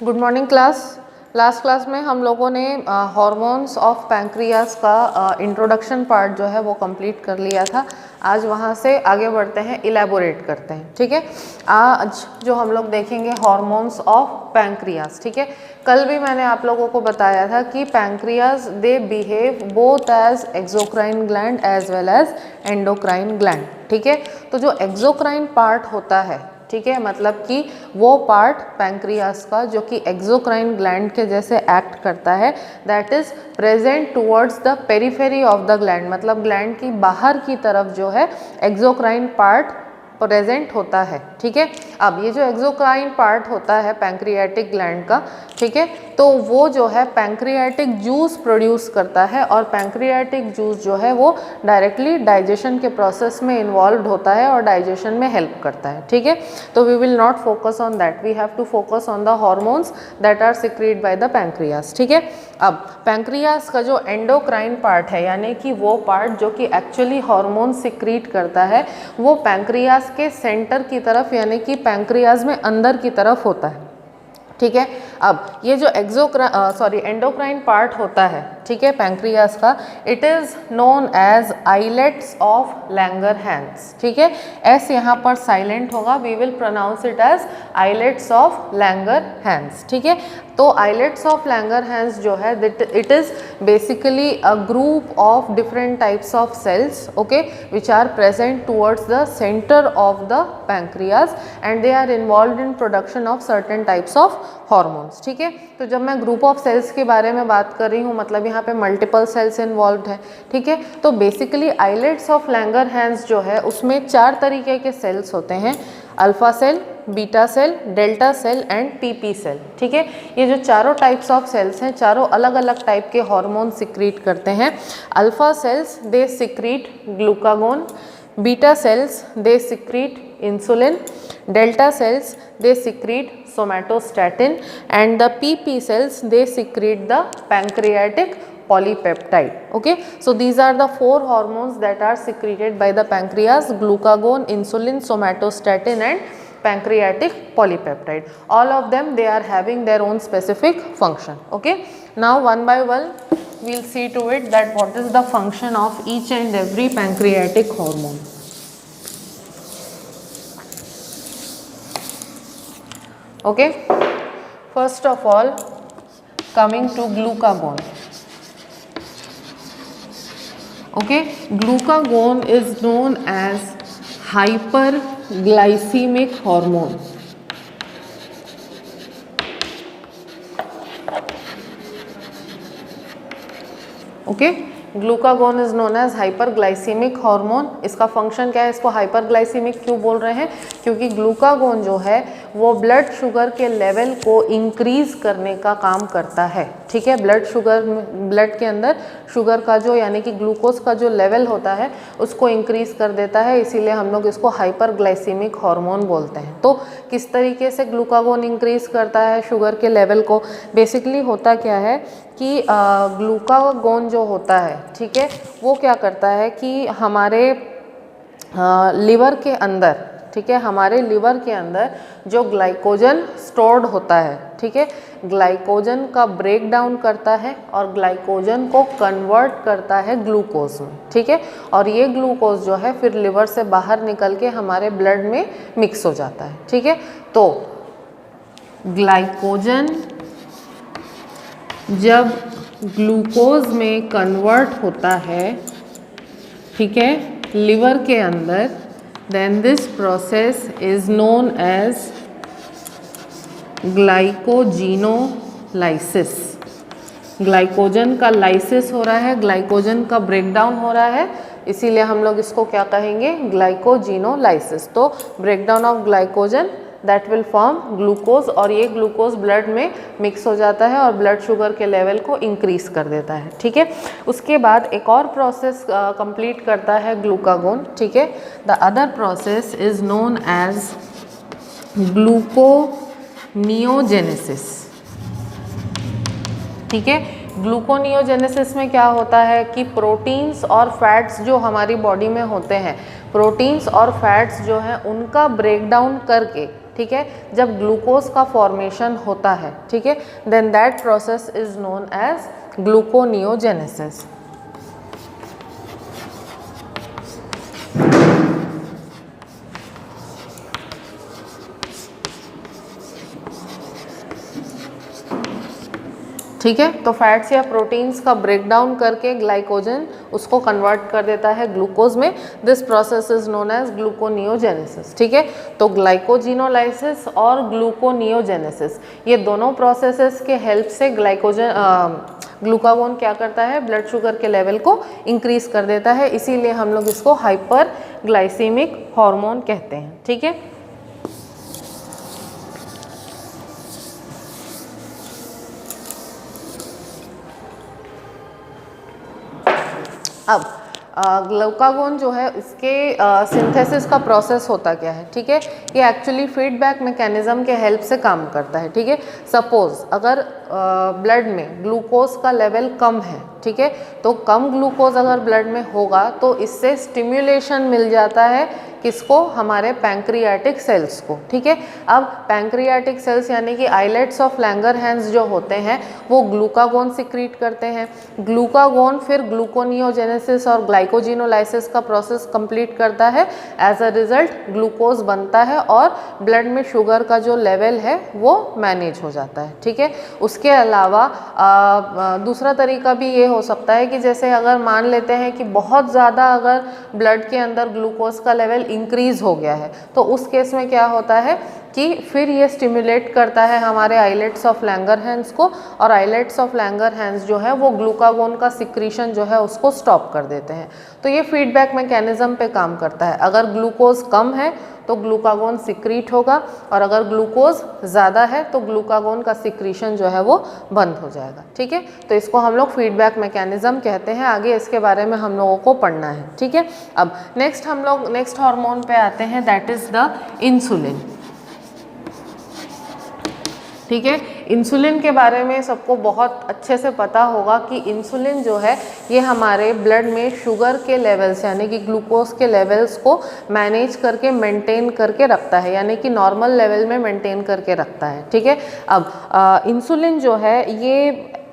Good morning class. Last class में हम लोगों ने हॉर्मोन्स ऑफ पैंक्रियास का इंट्रोडक्शन पार्ट जो है वो कंप्लीट कर लिया था। आज वहाँ से आगे बढ़ते हैं, इलेबोरेट करते हैं। ठीक है, आज जो हम लोग देखेंगे हॉर्मोन्स ऑफ पैंक्रियास। ठीक है, कल भी मैंने आप लोगों को बताया था कि pancreas they behave both as exocrine gland as well as endocrine gland. ठीक है, तो जो एक्सोक्राइन पार्ट होता है, ठीक है, मतलब कि वो पार्ट पैंक्रियास का जो कि एक्सोक्राइन ग्लैंड के जैसे एक्ट करता है, that is present towards the periphery of the gland, मतलब ग्लैंड की बाहर की तरफ जो है एक्सोक्राइन पार्ट प्रेजेंट होता है। ठीक है, अब ये जो एक्सोक्राइन पार्ट होता है पैंक्रियाटिक ग्लैंड का, ठीक है, तो वो जो है पैंक्रियाटिक जूस प्रोड्यूस करता है और पैंक्रियाटिक जूस जो है वो डायरेक्टली डाइजेशन के प्रोसेस में इन्वॉल्व होता है और डाइजेशन में हेल्प करता है। ठीक है, तो we will not focus on that, we have to focus on the hormones that are secreted by the pancreas. ठीक है, अब पैंक्रियास का जो एंडोक्राइन पार्ट है, यानी कि वो पार्ट जो कि एक्चुअली हार्मोन सिक्रीट करता है, वो पैंक्रियास के सेंटर की तरफ यानी कि पैंक्रियास में अंदर की तरफ होता है। ठीक है, अब ये जो एंडोक्राइन पार्ट होता है, ठीक है, पैंक्रियास का, it is known as islets of Langerhans. ठीक है, एस यहाँ पर साइलेंट होगा, we will pronounce it as islets of Langerhans. ठीक है, तो आइलेट्स ऑफ लैंगरहैंस जो है it is basically a group of different types of cells, okay, which are present towards the centre of the pancreas and they are involved in production of certain types of hormones. ठीक है, तो जब मैं group of sales के बारे में बात कर रही हूँ, मतलब यहाँ पे मल्टीपल सेल्स इन्वॉल्व है। ठीक है, तो बेसिकली आइलेट्स ऑफ लैंगरहैंस जो है उसमें 4 तरीके के सेल्स होते हैं, alpha cell, beta cell, delta cell and PP cell. ठीक है, ये जो चारों टाइप्स ऑफ सेल्स हैं, चारों अलग अलग टाइप के हार्मोन सिक्रीट करते हैं। Alpha cells they secrete glucagon, beta cells they secrete insulin, delta cells they secrete somatostatin and the PP cells they secrete the pancreatic polypeptide. Okay, so these are the 4 hormones that are secreted by the pancreas: glucagon, insulin, somatostatin and pancreatic polypeptide. All of them they are having their own specific function. Okay, now one by one we'll see to it that what is the function of each and every pancreatic hormone. Okay, first of all coming to glucagon. Okay, glucagon is known as hyperglycemic hormone. Okay, glucagon is known as hyperglycemic hormone. इसका function क्या है, इसको hyperglycaemic क्यों बोल रहे हैं, क्योंकि glucagon जो है वो ब्लड शुगर के लेवल को इंक्रीज करने का काम करता है। ठीक है, ब्लड के अंदर शुगर का जो यानी कि ग्लूकोज का जो लेवल होता है उसको इंक्रीज कर देता है, इसीलिए हम लोग इसको हाइपरग्लाइसीमिक हार्मोन बोलते हैं। तो किस तरीके से ग्लूकागोन इंक्रीज करता है शुगर के लेवल को, बेसिकली होता क्या है कि ग्लूकागोन जो होता है, ठीक है, वो क्या करता है कि हमारे लिवर के अंदर, ठीक है, हमारे लिवर के अंदर जो ग्लाइकोजन स्टोर्ड होता है, ठीक है, ग्लाइकोजन का ब्रेक डाउन करता है और ग्लाइकोजन को कन्वर्ट करता है ग्लूकोज में। ठीक है, और ये ग्लूकोज जो है फिर लिवर से बाहर निकल के हमारे ब्लड में मिक्स हो जाता है। ठीक है, तो ग्लाइकोजन जब ग्लूकोज में कन्वर्ट होता है, ठीक है, लिवर के अंदर, then this process is known as glycogenolysis. Glycogen का लाइसिस हो रहा है, ग्लाइकोजन का ब्रेकडाउन हो रहा है, इसीलिए हम लोग इसको क्या कहेंगे, ग्लाइकोजिनोलाइसिस। तो breakdown of glycogen that will form glucose और ये ग्लूकोज ब्लड में मिक्स हो जाता है और ब्लड शुगर के लेवल को इंक्रीज कर देता है। ठीक है, उसके बाद एक और प्रोसेस कंप्लीट करता है ग्लूकागोन। ठीक है, the other process is known as gluconeogenesis. ठीक है, ग्लूकोनियोजेनेसिस में क्या होता है कि प्रोटीन्स और फैट्स जो हमारी बॉडी में होते हैं, प्रोटीन्स और फैट्स जो हैं उनका ब्रेकडाउन करके, ठीक है, जब ग्लूकोज का फॉर्मेशन होता है, ठीक है, then that process is known as gluconeogenesis. ठीक है, तो फैट्स या प्रोटीन्स का ब्रेकडाउन करके ग्लाइकोजन उसको कन्वर्ट कर देता है ग्लूकोज में। This process is known as gluconeogenesis. ठीक है, तो ग्लाइकोजिनोलाइसिस और ग्लूकोनियोजेनेसिस ये दोनों प्रोसेसेस के हेल्प से ग्लूकागोन क्या करता है, ब्लड शुगर के लेवल को इंक्रीज कर देता है, इसीलिए हम लोग इसको हाइपर ग्लाइसीमिक हार्मोन कहते हैं। ठीक है, अब ग्लूकागोन जो है इसके सिंथेसिस का प्रोसेस होता क्या है। ठीक है, ये एक्चुअली फीडबैक मैकेनिज्म के हेल्प से काम करता है। ठीक है, सपोज अगर ब्लड में ग्लूकोज का लेवल कम है, ठीक है, तो कम ग्लूकोज अगर ब्लड में होगा तो इससे स्टिम्युलेशन मिल जाता है किसको, हमारे पैंक्रियाटिक सेल्स को। ठीक है, अब पैंक्रियाटिक सेल्स यानी कि आइलेट्स ऑफ लैंगरहैंस जो होते हैं वो ग्लूकागोन सिक्रीट करते हैं। ग्लूकागोन फिर ग्लूकोनियोजेनेसिस और ग्लाइकोजिनोलाइसिस का प्रोसेस कंप्लीट करता है। एज अ रिजल्ट ग्लूकोज बनता है और ब्लड में शुगर का जो लेवल है वो मैनेज हो जाता है। ठीक है, उसके अलावा दूसरा तरीका भी ये हो सकता है कि जैसे अगर मान लेते हैं कि बहुत ज़्यादा अगर ब्लड के अंदर ग्लूकोज का लेवल इंक्रीज हो गया है तो उस केस में क्या होता है कि फिर ये स्टिमुलेट करता है हमारे आइलेट्स ऑफ लैंगरहैंस को, और आइलेट्स ऑफ लैंगरहैंस जो है वो ग्लूकागोन का सिक्रीशन जो है उसको स्टॉप कर देते हैं। तो ये फीडबैक मैकेनिज्म पे काम करता है। अगर ग्लूकोज कम है तो ग्लूकागोन सिक्रीट होगा, और अगर ग्लूकोज ज़्यादा है तो ग्लूकागोन का सिक्रीशन जो है वो बंद हो जाएगा। ठीक है, तो इसको हम लोग फीडबैक मैकेनिज्म कहते हैं। आगे इसके बारे में हम लोगों को पढ़ना है। ठीक है, अब नेक्स्ट हम लोग नेक्स्ट हार्मोन पे आते हैं, दैट इज़ द इंसुलिन। ठीक है, इंसुलिन के बारे में सबको बहुत अच्छे से पता होगा कि इंसुलिन जो है ये हमारे ब्लड में शुगर के लेवल्स यानी कि ग्लूकोज के लेवल्स को मैनेज करके मेंटेन करके रखता है, यानी कि नॉर्मल लेवल में मेंटेन करके रखता है। ठीक है, अब इंसुलिन जो है ये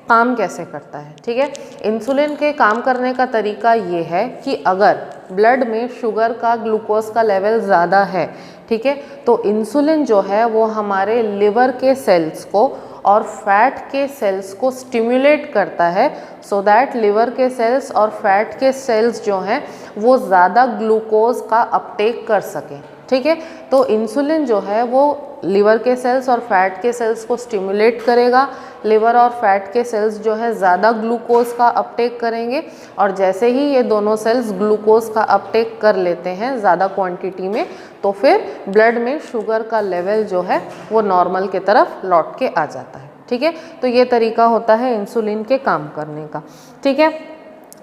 काम कैसे करता है। ठीक है, इंसुलिन के काम करने का तरीका ये है कि अगर ब्लड में शुगर का ग्लूकोज का लेवल ज़्यादा है, ठीक है, तो इंसुलिन जो है वो हमारे लिवर के सेल्स को और फैट के सेल्स को स्टिमुलेट करता है, सो दैट लिवर के सेल्स और फैट के सेल्स जो हैं वो ज़्यादा ग्लूकोज का अपटेक कर सकें। ठीक है, तो इंसुलिन जो है वो लिवर के सेल्स और फैट के सेल्स को स्टिमुलेट करेगा। लिवर और फैट के सेल्स जो है ज़्यादा ग्लूकोज का अपटेक करेंगे, और जैसे ही ये दोनों सेल्स ग्लूकोज का अपटेक कर लेते हैं ज़्यादा क्वांटिटी में, तो फिर ब्लड में शुगर का लेवल जो है वो नॉर्मल के तरफ लौट के आ जाता है। ठीक है, तो ये तरीका होता है इंसुलिन के काम करने का। ठीक है,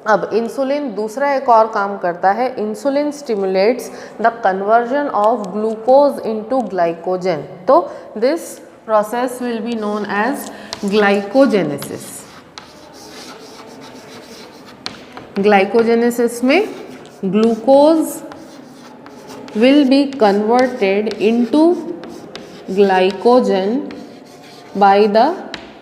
अब इंसुलिन दूसरा एक और काम करता है, insulin stimulates the conversion of glucose into glycogen. तो this process will be known as glycogenesis. Glycogenesis में glucose will be converted into glycogen by the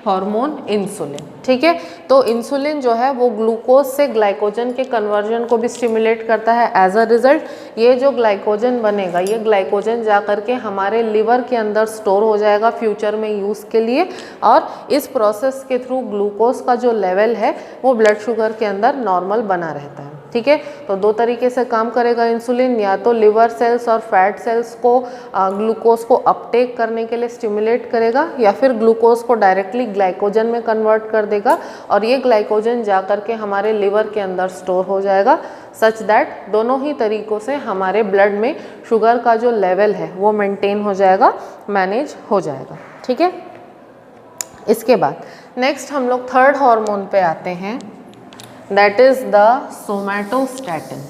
hormone insulin. ठीक है, तो इंसुलिन जो है वो ग्लूकोज से ग्लाइकोजन के कन्वर्जन को भी स्टिमुलेट करता है। एज अ रिजल्ट ये जो ग्लाइकोजन बनेगा ये ग्लाइकोजन जा करके हमारे लिवर के अंदर स्टोर हो जाएगा फ्यूचर में यूज़ के लिए, और इस प्रोसेस के थ्रू ग्लूकोज का जो लेवल है वो ब्लड शुगर के अंदर नॉर्मल बना रहता है। ठीक है, तो दो तरीके से काम करेगा इंसुलिन, या तो लिवर सेल्स और फैट सेल्स को ग्लूकोज को अपटेक करने के लिए स्टिमुलेट करेगा, या फिर ग्लूकोज को डायरेक्टली ग्लाइकोजन में कन्वर्ट कर देगा, और ये ग्लाइकोजन जा करके हमारे लिवर के अंदर स्टोर हो जाएगा, सच दैट दोनों ही तरीक़ों से हमारे ब्लड में शुगर का जो लेवल है वो मेंटेन हो जाएगा, मैनेज हो जाएगा। ठीक है, इसके बाद नेक्स्ट हम लोग थर्ड हार्मोन पे आते हैं, that is the somatostatin।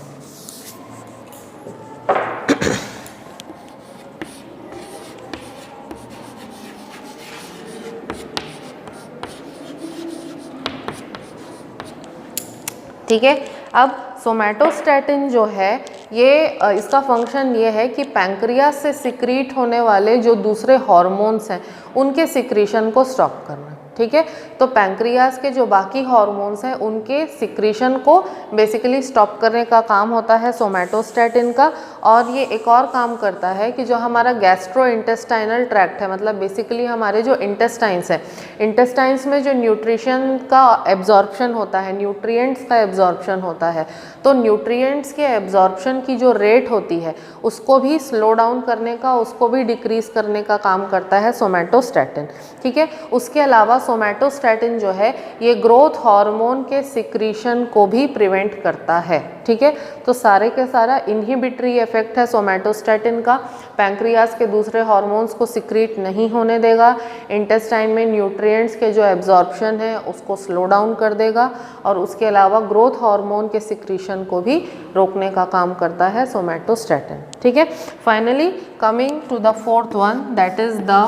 ठीक है, अब सोमैटोस्टैटिन जो है ये इसका फंक्शन ये है कि पैंक्रियास से सिक्रीट होने वाले जो दूसरे हार्मोन्स हैं उनके सिक्रीशन को स्टॉप करना, ठीक है। तो पैंक्रियास के जो बाकी हार्मोन्स हैं उनके सिक्रीशन को बेसिकली स्टॉप करने का काम होता है सोमैटोस्टैटिन का। और ये एक और काम करता है कि जो हमारा गैस्ट्रो इंटेस्टाइनल ट्रैक्ट है, मतलब बेसिकली हमारे जो इंटेस्टाइन्स हैं, इंटेस्टाइन्स में जो न्यूट्रिशन का एब्जॉर्प्शन होता है, न्यूट्रिएंट्स का एब्जॉर्प्शन होता है, तो न्यूट्रिएंट्स के एब्जॉर्प्शन की जो रेट होती है उसको भी स्लो डाउन करने का, उसको भी डिक्रीज़ करने का काम करता है सोमैटोस्टैटिन, ठीक है। उसके अलावा सोमैटोस्टैटिन जो है ये ग्रोथ हार्मोन के सिक्रीशन को भी प्रिवेंट करता है, ठीक है। तो सारे के सारा इनहिबिटरी इफेक्ट है सोमैटोस्टैटिन का। पैंक्रियास के दूसरे हार्मोन्स को सिक्रीट नहीं होने देगा, इंटेस्टाइन में न्यूट्रिएंट्स के जो एब्जॉर्प्शन है उसको स्लो डाउन कर देगा, और उसके अलावा ग्रोथ हार्मोन के सिक्रीशन को भी रोकने का काम करता है सोमैटोस्टैटिन, ठीक है। Finally coming to the fourth one, that is the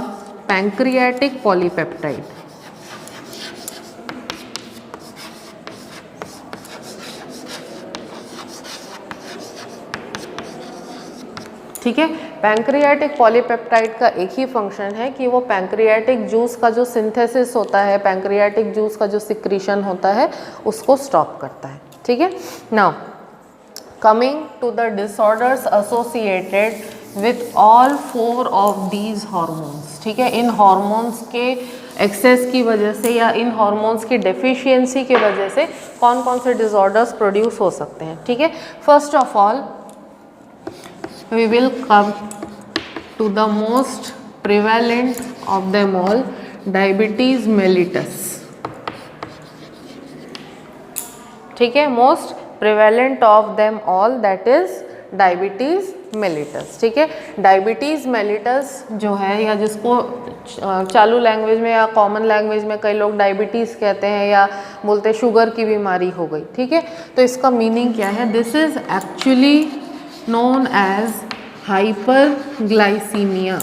pancreatic polypeptide. ठीक है, पैंक्रियाटिक पॉलीपेप्टाइड का एक ही फंक्शन है कि वो पैंक्रियाटिक जूस का जो सिंथेसिस होता है, पैंक्रियाटिक जूस का जो सिक्रीशन होता है उसको स्टॉप करता है, ठीक है। Now coming to the disorders associated with all 4 of these hormones, ठीक है। इन हार्मोन्स के एक्सेस की वजह से या इन हार्मोन्स की डेफिशिएंसी की वजह से कौन कौन से डिसऑर्डर्स प्रोड्यूस हो सकते हैं, ठीक है। First of all we will come to the most prevalent of them all, diabetes mellitus, ठीक है। most prevalent of them all, that is diabetes mellitus, ठीक है। डायबिटीज़ मेलिटस जो है, या जिसको चालू लैंग्वेज में या कॉमन लैंग्वेज में कई लोग डायबिटीज़ कहते हैं या बोलते हैं शुगर की बीमारी हो गई, ठीक है। तो इसका मीनिंग क्या है? This is actually known as hyperglycemia,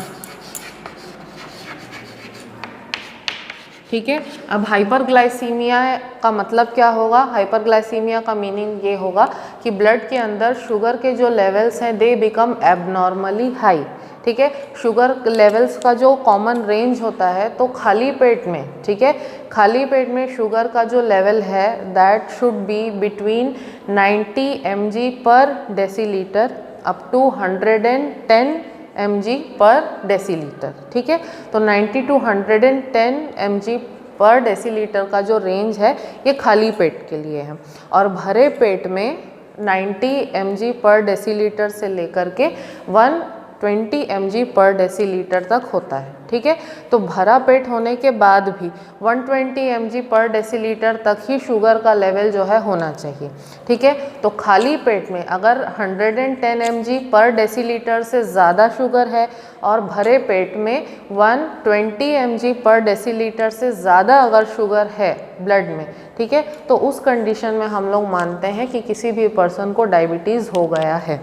ठीक है। अब हाइपरग्लाइसीमिया का मतलब क्या होगा? हाइपरग्लाइसीमिया का मीनिंग ये होगा कि ब्लड के अंदर शुगर के जो लेवल्स हैं दे बिकम एबनॉर्मली हाई, ठीक है। शुगर लेवल्स का जो कॉमन रेंज होता है, तो खाली पेट में, ठीक है, खाली पेट में शुगर का जो लेवल है that should be between 90 mg पर डेसीलीटर अप टू 110 mg पर डेसीलीटर, ठीक है। तो 90 to 110 mg पर डेसीलीटर का जो रेंज है ये खाली पेट के लिए है, और भरे पेट में 90 mg पर डेसीलीटर से लेकर के 120 mg पर डेसीलीटर तक होता है, ठीक है। तो भरा पेट होने के बाद भी 120 mg पर डेसीलीटर तक ही शुगर का लेवल जो है होना चाहिए, ठीक है। तो खाली पेट में अगर 110 mg पर डेसीलीटर से ज़्यादा शुगर है और भरे पेट में 120 mg पर डेसीलीटर से ज़्यादा अगर शुगर है ब्लड में, ठीक है, तो उस कंडीशन में हम लोग मानते हैं कि किसी भी पर्सन को डायबिटीज़ हो गया है,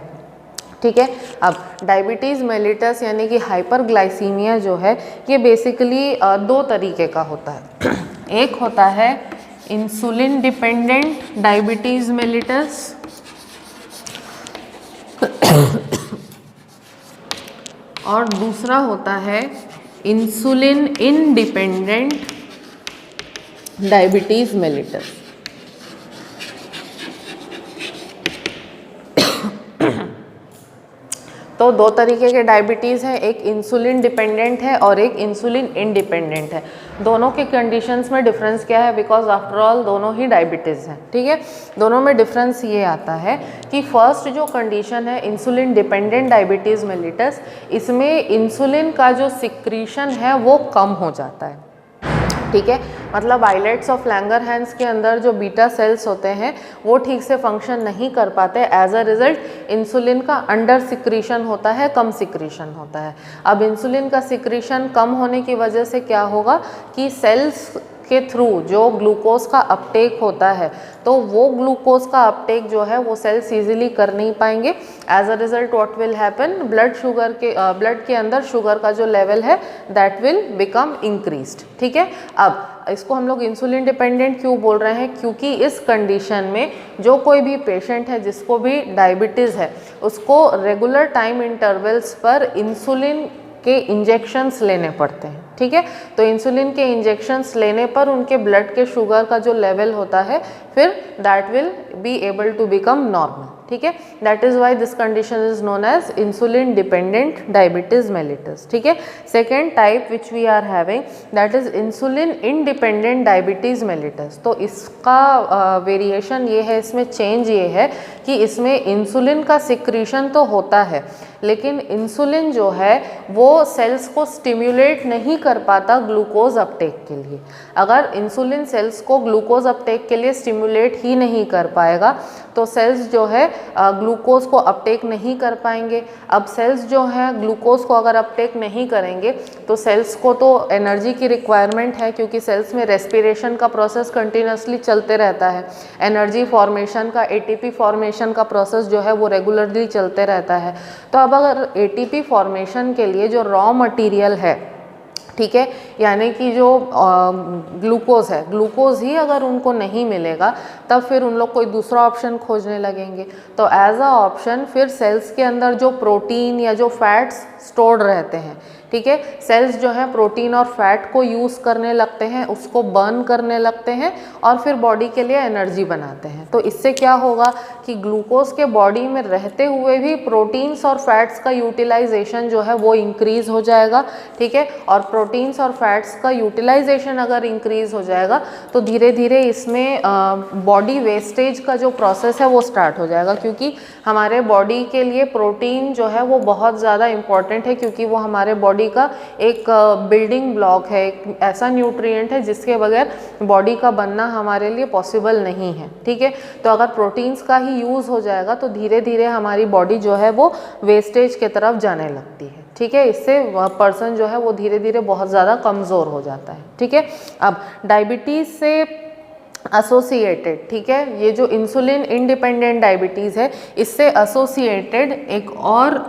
ठीक है। अब डायबिटीज़ मेलिटस यानी कि हाइपरग्लाइसीमिया जो है ये बेसिकली 2 तरीके का होता है। एक होता है इंसुलिन डिपेंडेंट डायबिटीज़ मेलिटस और दूसरा होता है इंसुलिन इंडिपेंडेंट डायबिटीज़ मेलिटस। तो 2 तरीके के डायबिटीज़ हैं, एक इंसुलिन डिपेंडेंट है और एक इंसुलिन इंडिपेंडेंट है। दोनों के कंडीशंस में डिफरेंस क्या है? बिकॉज आफ्टर ऑल दोनों ही डायबिटीज़ हैं, ठीक है। दोनों में डिफरेंस ये आता है कि फर्स्ट जो कंडीशन है इंसुलिन डिपेंडेंट डायबिटीज़ मेलिटस, इसमें इंसुलिन का जो सिक्रीशन है वो कम हो जाता है, ठीक है। मतलब आइलेट्स ऑफ लैंगरहैंस के अंदर जो बीटा सेल्स होते हैं वो ठीक से फंक्शन नहीं कर पाते, एज अ रिजल्ट इंसुलिन का अंडर सिक्रीशन होता है, कम सिक्रीशन होता है। अब इंसुलिन का सिक्रीशन कम होने की वजह से क्या होगा कि सेल्स के थ्रू जो ग्लूकोज का अपटेक होता है, तो वो ग्लूकोज का अपटेक जो है वो सेल्स इजीली कर नहीं पाएंगे। As a result what will happen, blood के अंदर शुगर का जो लेवल है दैट विल बिकम इंक्रीज्ड। ठीक है, अब इसको हम लोग इंसुलिन डिपेंडेंट क्यों बोल रहे हैं, क्योंकि इस कंडीशन में जो कोई भी पेशेंट है जिसको भी डायबिटीज़ है उसको रेगुलर टाइम इंटरवल्स पर इंसुलिन के इंजेक्शंस लेने पड़ते हैं। ठीक है, तो इंसुलिन के इंजेक्शंस लेने पर उनके ब्लड के शुगर का जो लेवल होता है फिर that will be able to become normal. ठीक है, that is why this condition is known as insulin dependent diabetes mellitus. ठीक है, second type which we are having that is insulin independent diabetes mellitus. तो इसका variation ये है, इसमें change ये है कि इसमें इंसुलिन का सिक्रीशन तो होता है लेकिन इंसुलिन जो है वो सेल्स को स्टिम्युलेट नहीं कर पाता ग्लूकोज अपटेक के लिए। अगर इंसुलिन सेल्स को ग्लूकोज अपटेक के लिए स्टिम्युलेट ही नहीं कर पाएगा तो सेल्स जो है ग्लूकोज को अपटेक नहीं कर पाएंगे। अब सेल्स जो है ग्लूकोज को अगर अपटेक नहीं करेंगे तो सेल्स को तो एनर्जी की रिक्वायरमेंट है, क्योंकि सेल्स में रेस्पिरेशन का प्रोसेस कंटिन्यूसली चलते रहता है, एनर्जी फॉर्मेशन का, एटीपी फॉर्मेशन का प्रोसेस जो है वो रेगुलरली चलते रहता है। तो अब अगर एटीपी फॉर्मेशन के लिए जो रॉ मटेरियल है, ठीक है, यानी कि जो ग्लूकोज है, ग्लूकोज ही अगर उनको नहीं मिलेगा तब फिर उन लोग कोई दूसरा ऑप्शन खोजने लगेंगे। तो एज अ ऑप्शन फिर सेल्स के अंदर जो प्रोटीन या जो फैट्स स्टोर्ड रहते हैं, ठीक है, सेल्स जो है प्रोटीन और फैट को यूज़ करने लगते हैं, उसको बर्न करने लगते हैं और फिर बॉडी के लिए एनर्जी बनाते हैं। तो इससे क्या होगा कि ग्लूकोज के बॉडी में रहते हुए भी प्रोटीन्स और फैट्स का यूटिलाइजेशन जो है वो इंक्रीज़ हो जाएगा। ठीक है, और प्रोटीन्स और फैट्स का यूटिलाइजेशन अगर इंक्रीज़ हो जाएगा तो धीरे धीरे इसमें बॉडी वेस्टेज का जो प्रोसेस है वो स्टार्ट हो जाएगा, क्योंकि हमारे बॉडी के लिए प्रोटीन जो है वो बहुत ज़्यादा इम्पॉर्टेंट है, क्योंकि वो हमारे बॉडी का एक बिल्डिंग ब्लॉक है, एक ऐसा न्यूट्रिएंट है जिसके बगैर बॉडी का बनना हमारे लिए पॉसिबल नहीं है। ठीक है, तो अगर प्रोटीन्स का ही यूज़ हो जाएगा तो धीरे धीरे हमारी बॉडी जो है वो वेस्टेज की तरफ जाने लगती है। ठीक है, इससे पर्सन जो है वो धीरे धीरे बहुत ज़्यादा कमज़ोर हो जाता है। ठीक है, अब डायबिटीज़ से एसोसिएटेड, ठीक है, ये जो इंसुलिन इंडिपेंडेंट डायबिटीज़ है इससे एसोसिएटेड एक और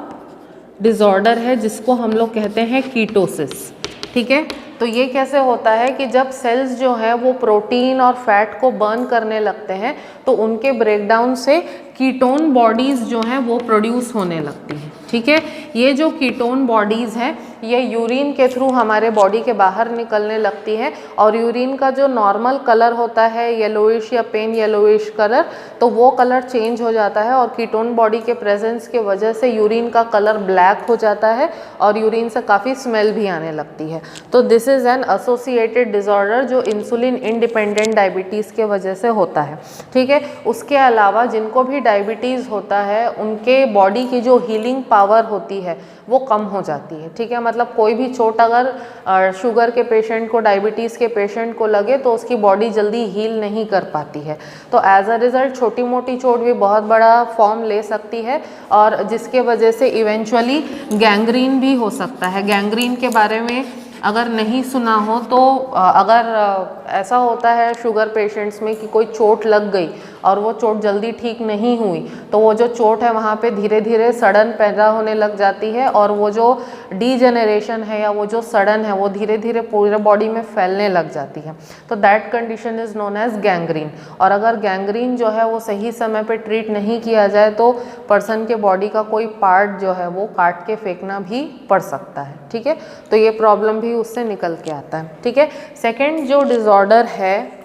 डिसऑर्डर है जिसको हम लोग कहते हैं कीटोसिस। ठीक है, तो ये कैसे होता है कि जब सेल्स जो है वो प्रोटीन और फैट को बर्न करने लगते हैं तो उनके ब्रेकडाउन से कीटोन बॉडीज़ जो हैं वो प्रोड्यूस होने लगती हैं। ठीक है, ये जो कीटोन बॉडीज़ हैं ये यूरिन के थ्रू हमारे बॉडी के बाहर निकलने लगती हैं और यूरिन का जो नॉर्मल कलर होता है येलोइश या पेन येलोइश कलर, तो वो कलर चेंज हो जाता है और कीटोन बॉडी के प्रेजेंस के वजह से यूरिन का कलर ब्लैक हो जाता है और यूरिन से काफ़ी स्मेल भी आने लगती है। तो this is an associated disorder जो इंसुलिन इंडिपेंडेंट डायबिटीज़ के वजह से होता है। ठीक है, उसके अलावा जिनको भी डायबिटीज़ होता है उनके बॉडी की जो हीलिंग पावर होती है वो कम हो जाती है। ठीक है, मतलब कोई भी चोट अगर शुगर के पेशेंट को, डायबिटीज़ के पेशेंट को लगे तो उसकी बॉडी जल्दी हील नहीं कर पाती है। तो एज अ रिज़ल्ट छोटी मोटी चोट भी बहुत बड़ा फॉर्म ले सकती है और जिसके वजह से इवेंचुअली गैंग्रीन भी हो सकता है। गैंग्रीन के बारे में अगर नहीं सुना हो तो अगर ऐसा होता है शुगर पेशेंट्स में कि कोई चोट लग गई और वो चोट जल्दी ठीक नहीं हुई तो वो जो चोट है वहाँ पे धीरे धीरे सड़न पैदा होने लग जाती है और वो जो डीजेनरेशन है या वो जो सड़न है वो धीरे धीरे पूरे बॉडी में फैलने लग जाती है। तो that condition is known as gangrene. और अगर गैंग्रीन जो है वो सही समय पे ट्रीट नहीं किया जाए तो पर्सन के बॉडी का कोई पार्ट जो है वो काट के फेंकना भी पड़ सकता है। ठीक है, तो ये प्रॉब्लम भी उससे निकल के आता है। ठीक है, सेकेंड जो डिसऑर्डर है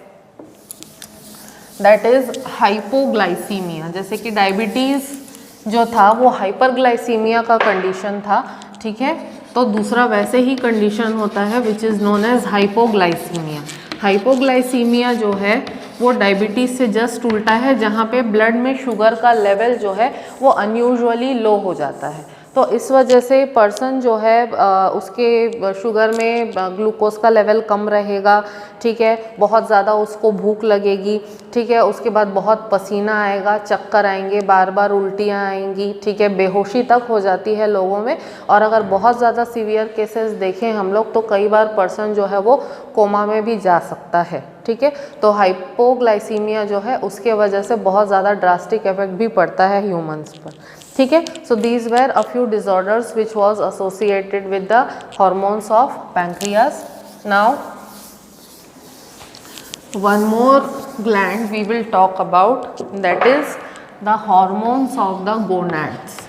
दैट इज़ हाइपोग्लाइसीमिया। जैसे कि डायबिटीज़ जो था वो हाइपरग्लाइसीमिया का कंडीशन था। ठीक है, तो दूसरा वैसे ही कंडीशन होता है which is known as hypoglycemia. Hypoglycemia जो है वो डायबिटीज़ से जस्ट उल्टा है, जहाँ पे ब्लड में शुगर का लेवल जो है वो अनयूजुअली लो हो जाता है। तो तो इस वजह से पर्सन जो है उसके शुगर में ग्लूकोज का लेवल कम रहेगा, ठीक है, बहुत ज़्यादा उसको भूख लगेगी, ठीक है, उसके बाद बहुत पसीना आएगा, चक्कर आएंगे, बार बार उल्टियाँ आएंगी, ठीक है, बेहोशी तक हो जाती है लोगों में। और अगर बहुत ज़्यादा सीवियर केसेस देखें हम लोग तो कई बार पर्सन जो है वो कोमा में भी जा सकता है, ठीक है। तो हाइपोग्लाइसीमिया जो है उसके वजह से बहुत ज़्यादा ड्रास्टिक इफेक्ट भी पड़ता है ह्यूमंस पर, ठीक है। So these were a few disorders which was associated with the hormones of pancreas. Now one more gland we will talk about, that is the hormones of the gonads,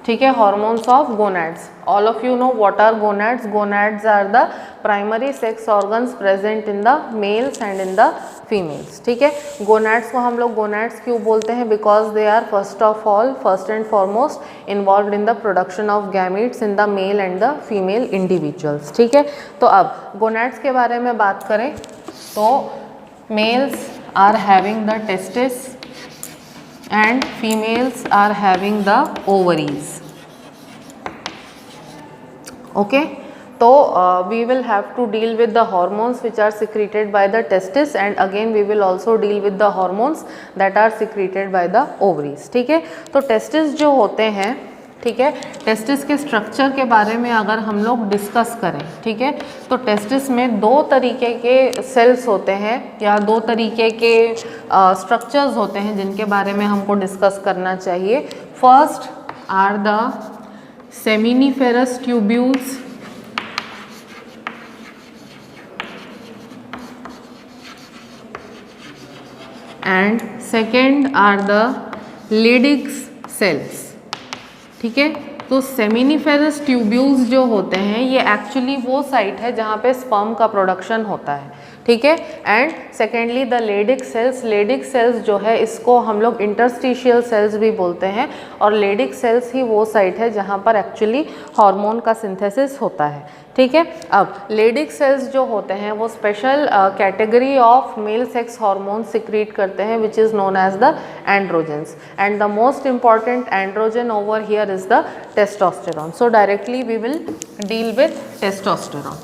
ठीक है, hormones of gonads. All of you know what are gonads. Gonads are the primary sex organs present in the males and in the females, ठीक है। gonads को हम लोग gonads क्यों बोलते हैं? because they are first and foremost involved in the production of gametes in the male and the female individuals, ठीक है। तो अब gonads के बारे में बात करें तो males are having the testes and females are having the ovaries, okay. So we will have to deal with the hormones which are secreted by the testis, and again we will also deal with the hormones that are secreted by the ovaries, ठीक है। तो testis जो होते हैं, ठीक है, testis के structure के बारे में अगर हम लोग डिस्कस करें, ठीक है, तो टेस्टिस में दो तरीके के सेल्स होते हैं या दो तरीके के स्ट्रक्चर्स होते हैं जिनके बारे में हमको डिस्कस करना चाहिए। First are the seminiferous tubules and second are the Leydig's cells, ठीक है। तो सेमिनिफेरस ट्यूब्यूल्स जो होते हैं ये एक्चुअली वो साइट है जहाँ पे स्पर्म का प्रोडक्शन होता है, ठीक है। And secondly the Leydig cells जो है इसको हम लोग इंटरस्टिशियल सेल्स भी बोलते हैं, और लेडिक सेल्स ही वो साइट है जहाँ पर एक्चुअली हार्मोन का सिंथेसिस होता है, ठीक है। अब लेडिक सेल्स जो होते हैं वो special category of male sex hormone secrete करते हैं which is known as the androgens, and the most important androgen over here is the testosterone. So directly we will deal with testosterone.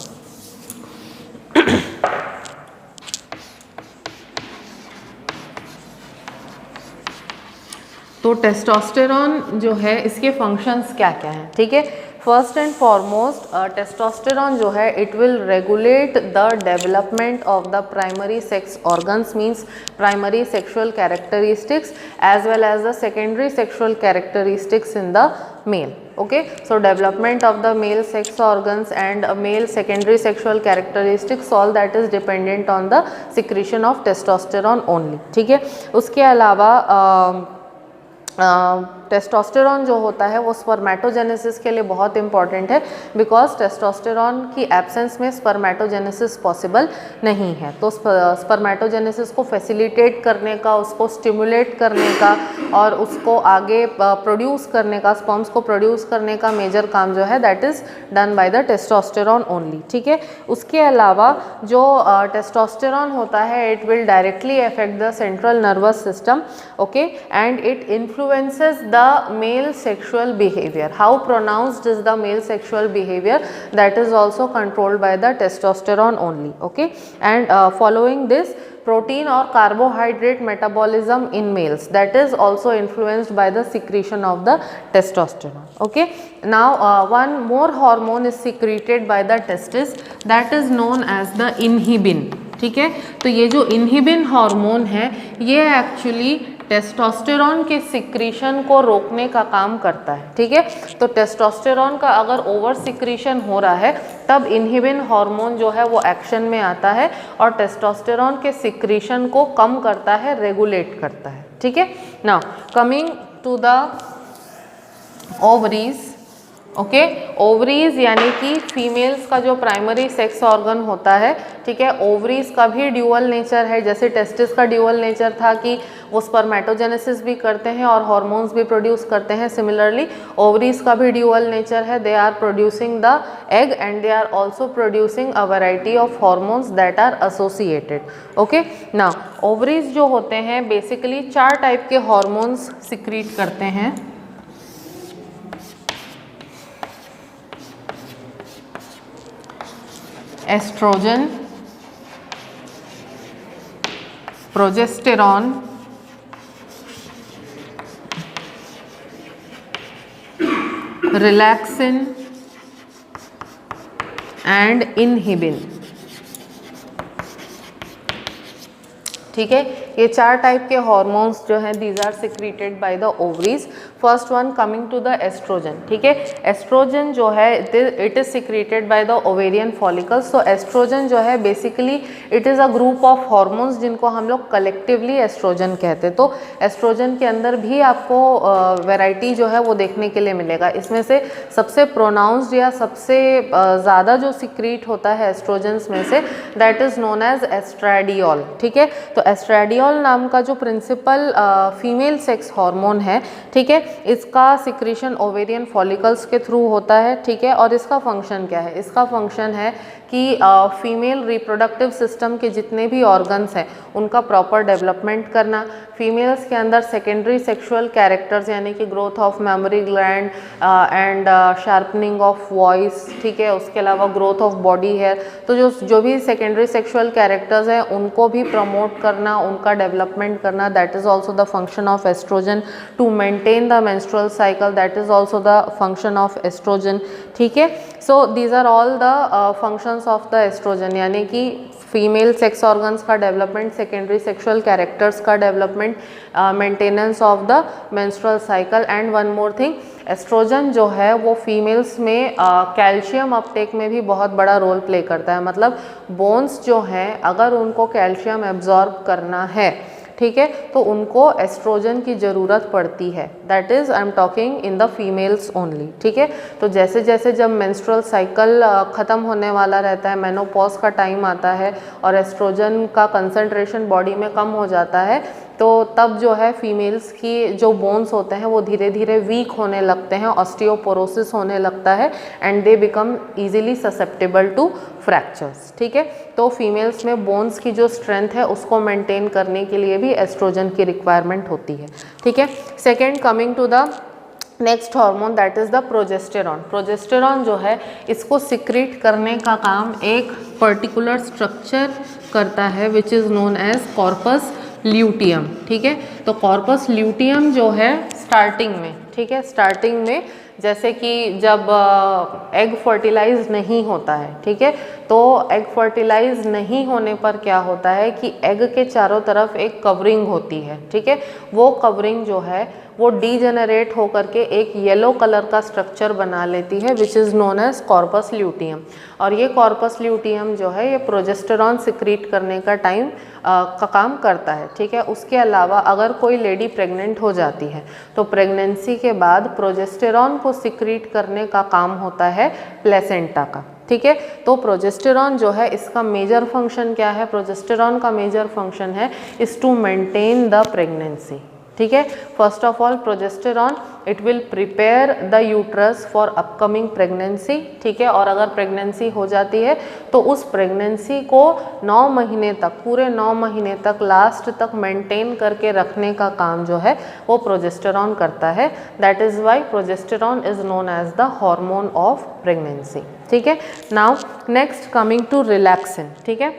तो testosterone जो है इसके functions क्या क्या हैं, ठीक है। फर्स्ट एंड फॉरमोस्ट टेस्टोस्टेरॉन जो है it will regulate the development of the primary sex organs, means primary sexual characteristics as well as the secondary sexual characteristics in the male, okay. So development of the male sex organs and male secondary sexual characteristics, all that is dependent on the secretion of testosterone only, ठीक है। उसके अलावा testosterone जो होता है वो spermatogenesis के लिए बहुत इंपॉर्टेंट है, बिकॉज टेस्टोस्टेरॉन की एब्सेंस में स्पर्मेटोजेनेसिस पॉसिबल नहीं है। तो स्पर्मेटोजेनेसिस को फैसिलिटेट करने का, उसको स्टिमुलेट करने का और उसको आगे प्रोड्यूस करने का, स्पर्म्स को प्रोड्यूस करने का मेजर काम जो है that is done by the testosterone only, ठीक है। उसके अलावा जो टेस्टोस्टेरॉन होता है it will directly affect the central nervous system, okay, and it influences the male sexual behavior. How pronounced is the male sexual behavior? That is also controlled by the testosterone only, okay. And following this, protein or carbohydrate metabolism in males, that is also influenced by the secretion of the testosterone, okay. Now one more hormone is secreted by the testis, that is known as the inhibin, ठीक है। तो ये जो inhibin hormone है ये actually testosterone के secretion को रोकने का काम करता है, ठीक है। तो टेस्टोस्टेरॉन का अगर ओवर सिक्रीशन हो रहा है तब इनहिबिन हार्मोन जो है वो एक्शन में आता है और टेस्टोस्टेरॉन के सिक्रीशन को कम करता है, रेगुलेट करता है, ठीक है। Now coming to the ovaries, okay, ovaries यानी कि फीमेल्स का जो प्राइमरी सेक्स ऑर्गन होता है, ठीक है। ओवरीज का भी ड्यूअल नेचर है, जैसे टेस्टिस का ड्यूअल नेचर था कि वो स्पर्मेटोजेनेसिस भी करते हैं और हार्मोन्स भी प्रोड्यूस करते हैं। सिमिलरली ओवरीज का भी ड्यूअल नेचर है, they are producing the egg and they are also producing a variety of hormones that are associated, okay. Now ovaries जो होते हैं बेसिकली 4 टाइप के हार्मोन्स सिक्रीट करते हैं, estrogen, progesterone, relaxin and inhibin. ठीक है, ये 4 टाइप के हॉर्मोन्स जो हैं these are secreted by the ovaries. First one coming to the estrogen. ठीक है, एस्ट्रोजन जो है it is secreted by the ovarian follicles. तो एस्ट्रोजन जो है basically it is a group of hormones जिनको हम लोग कलेक्टिवली एस्ट्रोजन कहते हैं। तो एस्ट्रोजन के अंदर भी आपको वैरायटी जो है वो देखने के लिए मिलेगा। इसमें से सबसे प्रोनाउंस्ड या सबसे ज़्यादा जो सिक्रीट होता है एस्ट्रोजन्स में से that is known as estradiol. ठीक है, तो एस्ट्रेडियोल नाम का जो प्रिंसिपल फीमेल सेक्स हार्मोन है, ठीक है, इसका सिक्रीशन ओवेरियन फॉलिकल्स के थ्रू होता है। ठीक है, और इसका फंक्शन क्या है? इसका फंक्शन है कि फीमेल रिप्रोडक्टिव सिस्टम के जितने भी ऑर्गन्स हैं उनका प्रॉपर डेवलपमेंट करना, फीमेल्स के अंदर सेकेंडरी सेक्सुअल कैरेक्टर्स यानी कि growth of memory gland and sharpening of voice, ठीक है, उसके अलावा ग्रोथ ऑफ बॉडी हेयर। तो जो भी सेकेंडरी सेक्सुअल कैरेक्टर्स हैं उनको भी प्रमोट करना, उनका डेवलपमेंट करना, that is also the function of estrogen. To maintain the menstrual cycle, that is also the function of estrogen. ठीक है, so these are all the functions of the estrogen, यानी कि फीमेल सेक्स ऑर्गन्स का development, secondary sexual characters का development, maintenance of the menstrual cycle and one more thing, estrogen जो है वो females में कैल्शियम अपटेक में भी बहुत बड़ा रोल प्ले करता है। मतलब बोन्स जो हैं अगर उनको कैल्शियम एब्जॉर्ब करना है, ठीक है, तो उनको एस्ट्रोजन की ज़रूरत पड़ती है। That is I am talking in the females only. ठीक है, तो जैसे जैसे जब मेंस्ट्रुअल साइकिल ख़त्म होने वाला रहता है, मेनोपॉज का टाइम आता है और एस्ट्रोजन का कंसंट्रेशन बॉडी में कम हो जाता है, तो तब जो है फीमेल्स की जो बोन्स होते हैं वो धीरे धीरे वीक होने लगते हैं, ऑस्टियोपोरोसिस होने लगता है and they become easily susceptible to fractures. ठीक है, तो फीमेल्स में बोन्स की जो स्ट्रेंथ है उसको मेंटेन करने के लिए भी एस्ट्रोजन की रिक्वायरमेंट होती है। ठीक है, second coming to the next hormone that is the progesterone. Progesterone जो है इसको सिक्रीट करने का काम एक पर्टिकुलर स्ट्रक्चर करता है which is known as corpus luteum. ठीक है, तो कॉर्पस ल्यूटियम जो है स्टार्टिंग में, ठीक है, स्टार्टिंग में जैसे कि जब एग फर्टिलाइज नहीं होता है, ठीक है, तो एग फर्टिलाइज नहीं होने पर क्या होता है कि एग के चारों तरफ एक कवरिंग होती है। ठीक है, वो कवरिंग जो है वो डीजेनरेट होकर के एक येलो कलर का स्ट्रक्चर बना लेती है which is known as corpus luteum. और ये कॉर्पस ल्यूटियम जो है ये प्रोजेस्टेरॉन सिक्रीट करने का टाइम का काम करता है। ठीक है, उसके अलावा अगर कोई लेडी प्रेग्नेंट हो जाती है तो प्रेगनेंसी के बाद प्रोजेस्टेरॉन को सिक्रीट करने का काम होता है प्लेसेंटा का। ठीक है, तो प्रोजेस्टेरॉन जो है इसका मेजर फंक्शन क्या है? प्रोजेस्टेरॉन का मेजर फंक्शन है is to maintain the pregnancy. ठीक है, first of all progesterone it will prepare the uterus for upcoming pregnancy. ठीक है, और अगर प्रेगनेंसी हो जाती है तो उस प्रेगनेंसी को 9 महीने तक, पूरे 9 महीने तक लास्ट तक मेंटेन करके रखने का काम जो है वो प्रोजेस्टेरॉन करता है। That is why progesterone is known as the hormone of pregnancy. ठीक है, now next coming to relaxin. ठीक है,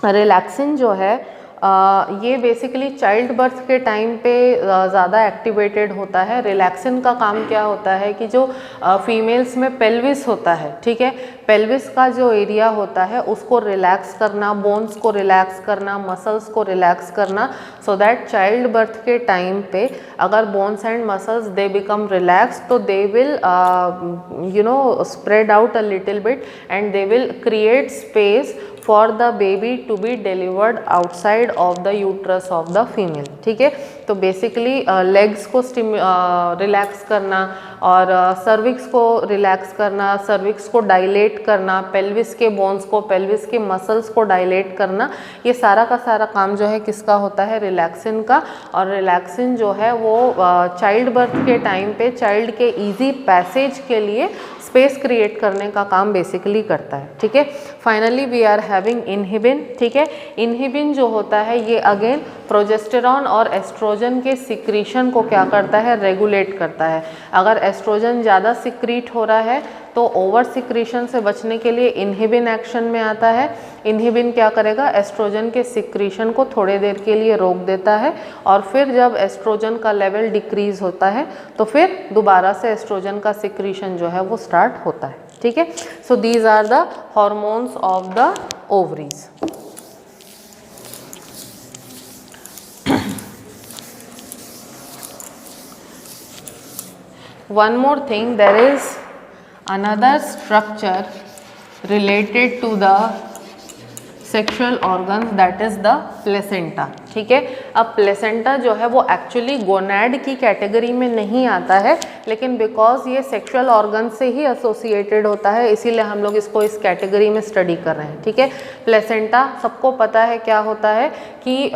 रिलैक्सिन जो है ये बेसिकली चाइल्ड बर्थ के टाइम पे ज़्यादा एक्टिवेटेड होता है। रिलैक्सिन का काम क्या होता है कि जो फीमेल्स में पेल्विस होता है, ठीक है, पेल्विस का जो एरिया होता है उसको रिलैक्स करना, बोन्स को रिलैक्स करना, मसल्स को रिलैक्स करना, सो दैट चाइल्ड बर्थ के टाइम पे अगर bones and muscles they become relax तो they will spread out a little bit and they will create space for the baby to be delivered outside of the uterus of the female. ठीक है, तो basically legs को relax करना और cervix को relax करना, cervix को dilate करना, पेल्विस के बोन्स को, पेल्विस के मसल्स को डायलेट करना, ये सारा का सारा काम जो है किसका होता है? रिलैक्सिन का। और रिलैक्सिन जो है वो चाइल्ड बर्थ के टाइम पे चाइल्ड के ईजी पैसेज के लिए स्पेस क्रिएट करने का काम बेसिकली करता है। ठीक है, finally we are having inhibin. ठीक है, इनहिबिन जो होता है ये अगेन प्रोजेस्टेरॉन और एस्ट्रोजन के सिक्रीशन को क्या करता है? रेगुलेट करता है। अगर एस्ट्रोजन ज़्यादा सिक्रीट हो रहा है तो ओवर सिक्रीशन से बचने के लिए इनहिबिन एक्शन में आता है। इनहिबिन क्या करेगा, एस्ट्रोजन के सिक्रीशन को थोड़ी देर के लिए रोक देता है और फिर जब एस्ट्रोजन का लेवल डिक्रीज होता है तो फिर दोबारा से एस्ट्रोजन का सिक्रीशन जो है वो स्टार्ट होता है। ठीक है, so these are the hormones of the ovaries. One more thing, there is another structure related to the sexual organs, that is the placenta। ठीक है, अब प्लेसेंटा जो है वो एक्चुअली गोनैड की कैटेगरी में नहीं आता है, लेकिन बिकॉज ये सेक्सुअल ऑर्गन से ही एसोसिएटेड होता है इसीलिए हम लोग इसको इस कैटेगरी में स्टडी कर रहे हैं। ठीक है, प्लेसेंटा सबको पता है क्या होता है कि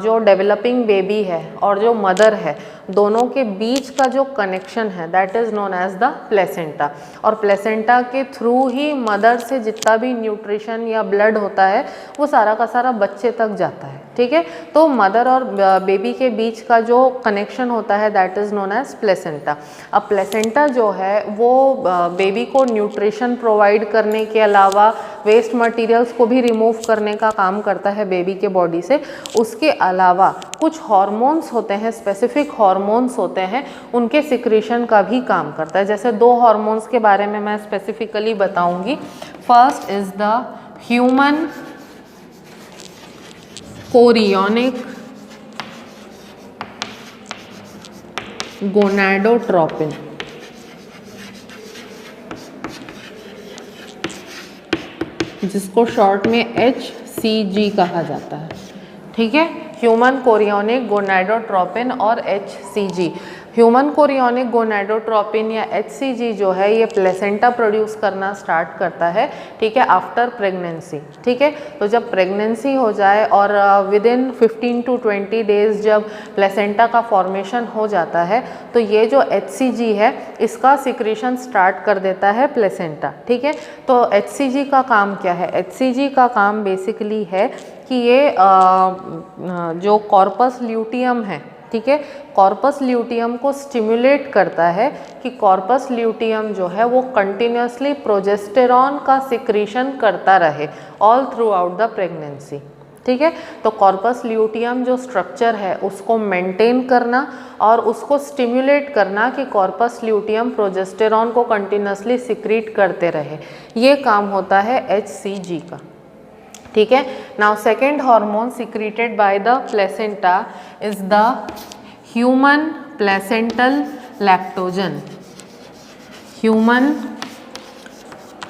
जो डेवलपिंग बेबी है और जो मदर है दोनों के बीच का जो कनेक्शन है that is known as the placenta, और प्लेसेंटा के थ्रू ही मदर से जितना भी न्यूट्रिशन या ब्लड होता है वो सारा का सारा बच्चे तक जाता है। ठीक है, तो मदर और बेबी के बीच का जो कनेक्शन होता है that is known as placenta. अब प्लेसेंटा जो है वो बेबी को न्यूट्रिशन प्रोवाइड करने के अलावा वेस्ट मटेरियल्स को भी रिमूव करने का काम करता है बेबी के बॉडी से। उसके अलावा कुछ हार्मोन्स होते हैं, स्पेसिफिक हार्मोन्स होते हैं, उनके सिक्रीशन का भी काम करता है। जैसे दो हार्मोन्स के बारे में मैं स्पेसिफिकली बताऊंगी। First is the human chorionic gonadotropin, जिसको शॉर्ट में HCG कहा जाता है। ठीक है, ह्यूमन कोरियोनिक गोनाडोट्रोपिन और HCG। ह्यूमन कोरियोनिक गोनाडोट्रोपिन या HCG जो है ये प्लेसेंटा प्रोड्यूस करना स्टार्ट करता है। ठीक है, आफ्टर प्रेगनेंसी। ठीक है, तो जब प्रेगनेंसी हो जाए और विद इन 15 to 20 डेज जब प्लेसेंटा का फॉर्मेशन हो जाता है तो ये जो HCG है इसका सिक्रीशन स्टार्ट कर देता है प्लेसेंटा। ठीक है, तो HCG का काम क्या है? HCG का काम बेसिकली है कि ये जो कॉर्पस ल्यूटियम है, ठीक है, कॉर्पस ल्यूटियम को स्टिमुलेट करता है कि कॉर्पस ल्यूटियम जो है वो कंटिन्यूसली प्रोजेस्टेरॉन का सिक्रीशन करता रहे all through out the pregnancy. ठीक है, तो कॉर्पस ल्यूटियम जो स्ट्रक्चर है उसको मेंटेन करना और उसको स्टिमुलेट करना कि कॉर्पस ल्यूटियम प्रोजेस्टेरॉन को कंटिन्यूसली सिक्रीट करते रहे, ये काम होता है HCG का। ठीक है, now second hormone secreted by the placenta is the human placental lactogen. Human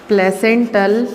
placental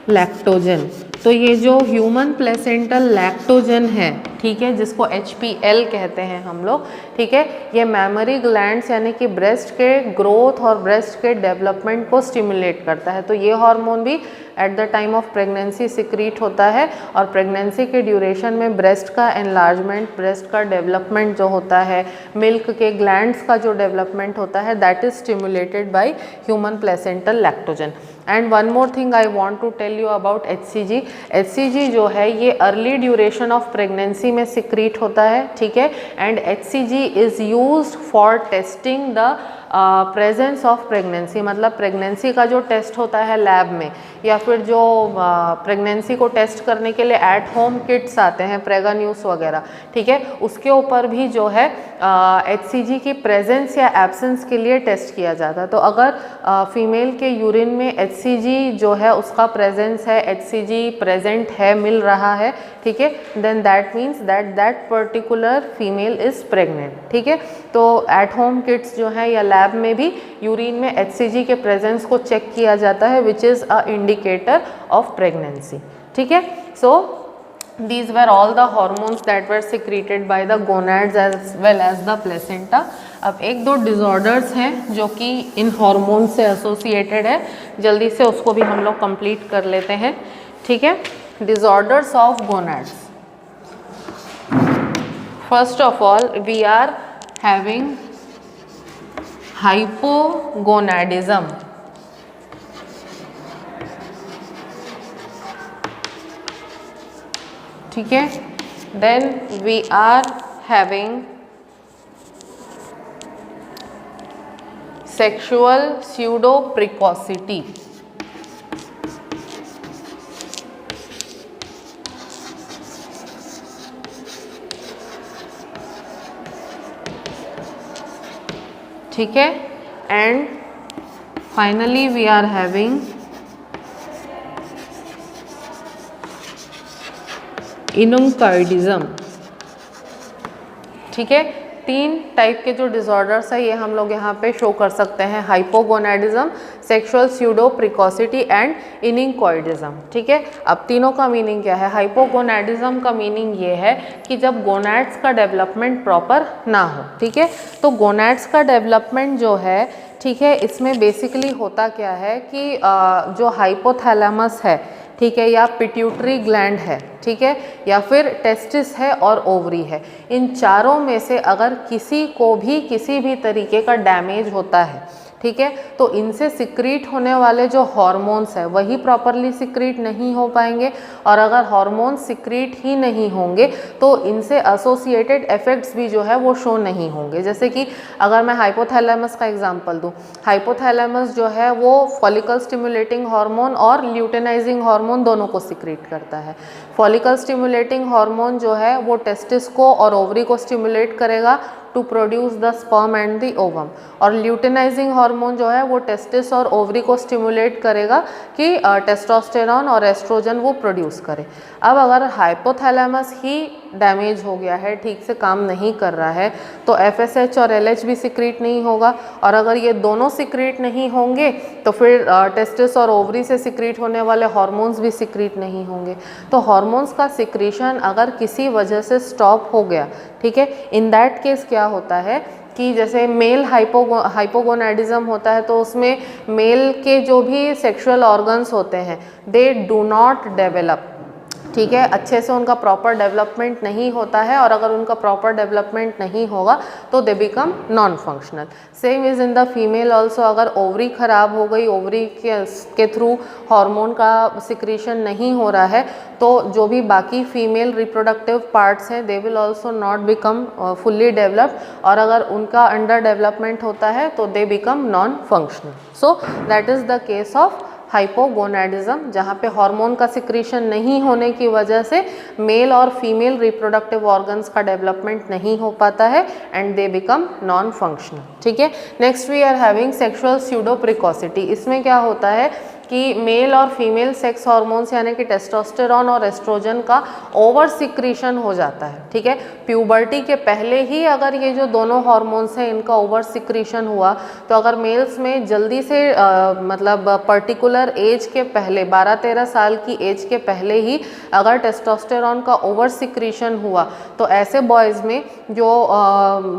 lactogen, तो ये जो ह्यूमन प्लेसेंटल लैक्टोजन है, ठीक है, जिसको HPL कहते हैं हम लोग, ठीक है, ये मैमरी ग्लैंड्स यानी कि ब्रेस्ट के ग्रोथ और ब्रेस्ट के डेवलपमेंट को स्टिमुलेट करता है। तो ये हार्मोन भी at the time of pregnancy secrete होता है और प्रेगनेंसी के ड्यूरेशन में ब्रेस्ट का एनलार्जमेंट, ब्रेस्ट का डेवलपमेंट जो होता है, मिल्क के ग्लैंड्स का जो डेवलपमेंट होता है that is stimulated by human placental lactogen. And one more thing I want to tell you about HCG। HCG जो है ये अर्ली ड्यूरेशन ऑफ प्रेगनेंसी में सिक्रीट होता है। ठीक है, and HCG is used for testing the presence of pregnancy, मतलब प्रेगनेंसी का जो टेस्ट होता है लैब में या फिर जो प्रेगनेंसी को टेस्ट करने के लिए एट होम किट्स आते हैं, प्रेगान्यूस वगैरह, ठीक है, उसके ऊपर भी जो है HCG की प्रेजेंस या एब्सेंस के लिए टेस्ट किया जाता है। तो अगर फीमेल के यूरिन में HCG जो है उसका प्रेजेंस है, HCG प्रेजेंट है, मिल रहा है, ठीक है, then that means that particular female is pregnant. ठीक है, तो एट होम किट्स जो है या लैब में भी यूरिन में HCG के प्रेजेंस को चेक किया जाता है which is a indicator of pregnancy. ठीक है, सो these were all the hormones that were secreted by the gonads as well as the placenta। अब एक दो डिसऑर्डर्स हैं जो कि इन हार्मोन से एसोसिएटेड है, जल्दी से उसको भी हम लोग कंप्लीट कर लेते हैं। ठीक है, disorders of gonads. First of all we are having hypogonadism. ठीक है, then we are having sexual pseudo precocity. ठीक है, and finally we are having eunuchoidism. ठीक है, 3 टाइप के जो डिसऑर्डर्स है ये हम लोग यहाँ पे शो कर सकते हैं, हाइपोगोनाडिज्म, सेक्सुअल स्यूडो प्रिकॉसिटी एंड इनिंकॉइडिज्म। ठीक है, अब तीनों का मीनिंग क्या है? हाइपोगोनाडिज्म का मीनिंग ये है कि जब गोनैड्स का डेवलपमेंट प्रॉपर ना हो। ठीक है, तो गोनैड्स का डेवलपमेंट जो है, ठीक है, इसमें बेसिकली होता क्या है कि जो हाइपोथैलेमस है, ठीक है, या पिट्यूटरी ग्लैंड है, ठीक है, या फिर टेस्टिस है और ओवरी है, इन चारों में से अगर किसी को भी किसी भी तरीके का डैमेज होता है, ठीक है, तो इनसे सिक्रीट होने वाले जो हॉर्मोन्स है वही प्रॉपरली सिक्रीट नहीं हो पाएंगे, और अगर हॉर्मोन्स सिक्रीट ही नहीं होंगे तो इनसे एसोसिएटेड इफेक्ट्स भी जो है वो शो नहीं होंगे। जैसे कि अगर मैं हाइपोथैलेमस का एग्जांपल दूं, हाइपोथैलेमस जो है वो फॉलिकल स्टिमुलेटिंग हार्मोन और ल्यूटेनाइजिंग हार्मोन दोनों को सिक्रीट करता है। फॉलिकल स्टिमुलेटिंग हार्मोन जो है वो टेस्टिस को और ओवरी को स्टिमुलेट करेगा to produce the sperm and the ovum, और ल्यूटेनाइजिंग हार्मोन जो है वो टेस्टिस और ओवरी को स्टिमुलेट करेगा कि टेस्टोस्टेरॉन और एस्ट्रोजन वो प्रोड्यूस करे। अब अगर हाइपोथैलेमस ही डैमेज हो गया है, ठीक से काम नहीं कर रहा है, तो FSH और LH भी सिक्रीट नहीं होगा, और अगर ये दोनों सिक्रीट नहीं होंगे तो फिर टेस्टिस और ओवरी से सिक्रीट होने वाले हार्मोन्स भी सिक्रीट नहीं होंगे। तो हार्मोन्स का सिक्रीशन अगर किसी वजह से स्टॉप हो गया, ठीक है, इन दैट केस क्या होता है कि जैसे मेल हाइपोगोनाडिज्म होता है तो उसमें मेल के जो भी सेक्सुअल ऑर्गन्स होते हैं दे डू नॉट डेवलप, ठीक है, अच्छे से उनका प्रॉपर डेवलपमेंट नहीं होता है, और अगर उनका प्रॉपर डेवलपमेंट नहीं होगा तो दे become non functional. Same is in the female also, अगर ओवरी ख़राब हो गई, ओवरी के थ्रू हार्मोन का सिक्रीशन नहीं हो रहा है, तो जो भी बाकी फीमेल रिप्रोडक्टिव पार्ट्स हैं they will also not become fully developed, और अगर उनका अंडर डेवलपमेंट होता है तो दे become non functional. So that is the case of hypogonadism, जहाँ पे हार्मोन का सिक्रीशन नहीं होने की वजह से मेल और फीमेल रिप्रोडक्टिव ऑर्गन्स का डेवलपमेंट नहीं हो पाता है and they become non functional. ठीक है, next we are having sexual pseudo precocity. इसमें क्या होता है कि मेल और फीमेल सेक्स हार्मोन्स यानी कि टेस्टोस्टेरॉन और एस्ट्रोजन का ओवर सिक्रीशन हो जाता है। ठीक है, प्यूबर्टी के पहले ही अगर ये जो दोनों हार्मोन्स हैं इनका ओवर सिक्रीशन हुआ, तो अगर मेल्स में जल्दी से मतलब पर्टिकुलर एज के पहले 12-13 साल की एज के पहले ही अगर टेस्टोस्टेरॉन का ओवर सिक्रीशन हुआ, तो ऐसे बॉयज़ में जो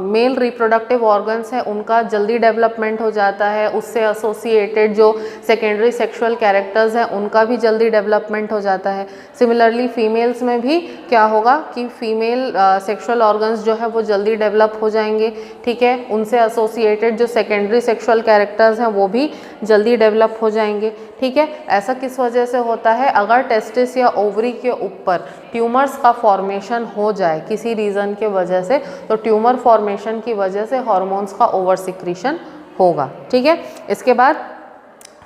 मेल रिप्रोडक्टिव ऑर्गन्स हैं उनका जल्दी डेवलपमेंट हो जाता है, उससे एसोसिएटेड जो सेकेंडरी सेक्सुअल कैरेक्टर्स हैं उनका भी जल्दी डेवलपमेंट हो जाता है। सिमिलरली फीमेल्स में भी क्या होगा कि फीमेल सेक्सुअल ऑर्गन्स जो है वो जल्दी डेवलप हो जाएंगे। ठीक है, उनसे एसोसिएटेड जो सेकेंडरी सेक्सुअल कैरेक्टर्स हैं वो भी जल्दी डेवलप हो जाएंगे। ठीक है, ऐसा किस वजह से होता है? अगर टेस्टिस या ओवरी के ऊपर ट्यूमर्स का फॉर्मेशन हो जाए किसी रीज़न के वजह से, तो ट्यूमर फॉर्मेशन की वजह से हॉर्मोन्स का ओवर सिक्रीशन होगा। ठीक है, इसके बाद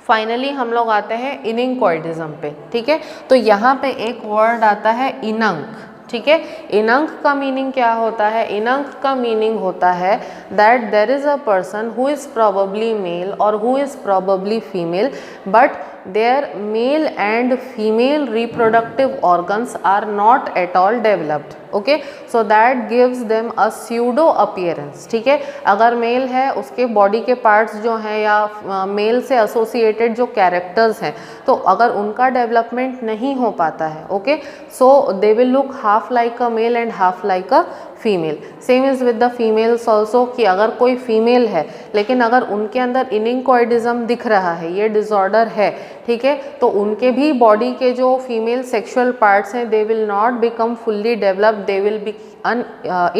फाइनली हम लोग आते हैं इनिंकॉइडिज्म पे। ठीक है, तो यहाँ पे एक वर्ड आता है इनंक। ठीक है, इनंक का मीनिंग क्या होता है? इनंक का मीनिंग होता है that there is a person who is probably male और who is probably female, but their male and female reproductive organs are not at all developed. Okay, so that gives them a pseudo appearance. ठीक है, अगर mail है उसके body के parts जो हैं या मेल से एसोसिएटेड जो कैरेक्टर्स हैं, तो अगर उनका डेवलपमेंट नहीं हो पाता है, okay, so they will look half like a male and half like a female. Same is with the females also, कि अगर कोई फीमेल है लेकिन अगर उनके अंदर इनिंकॉइडिज्म दिख रहा है, ये डिसऑर्डर है, ठीक है, तो उनके भी बॉडी के जो फीमेल सेक्सुअल पार्ट्स हैं they will not become fully developed, they will be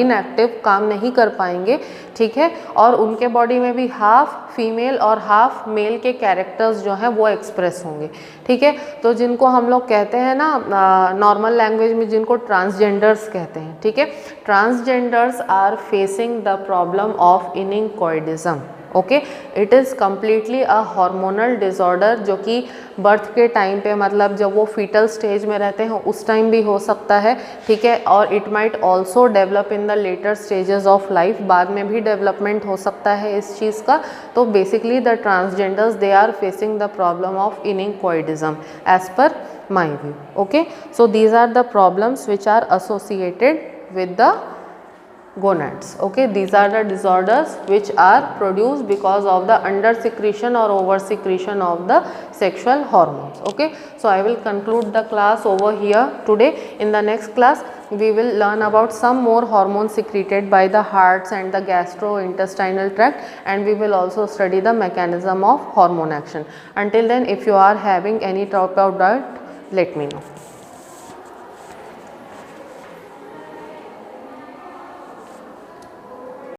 inactive, काम नहीं कर पाएंगे। ठीक है, और उनके बॉडी में भी हाफ फीमेल और हाफ मेल के कैरेक्टर्स जो हैं वो एक्सप्रेस होंगे। ठीक है, तो जिनको हम लोग कहते हैं ना नॉर्मल लैंग्वेज में जिनको ट्रांसजेंडर्स कहते हैं। ठीक है, transgenders are facing the problem of eunuchoidism. Okay, it is completely a hormonal disorder जो कि बर्थ के टाइम पे, मतलब जब वो फीटल स्टेज में रहते हैं उस टाइम भी हो सकता है, ठीक है, और it might also develop in the later stages of life, बाद में भी डेवलपमेंट हो सकता है इस चीज़ का। तो basically the transgenders they are facing the problem of eunuchoidism as per my view. Okay, so these are the problems which are associated with the gonads. Okay, these are the disorders which are produced because of the under secretion or over secretion of the sexual hormones. Okay, so I will conclude the class over here today. In the next class we will learn about some more hormones secreted by the hearts and the gastrointestinal tract, and we will also study the mechanism of hormone action. Until then, if you are having any doubt, let me know.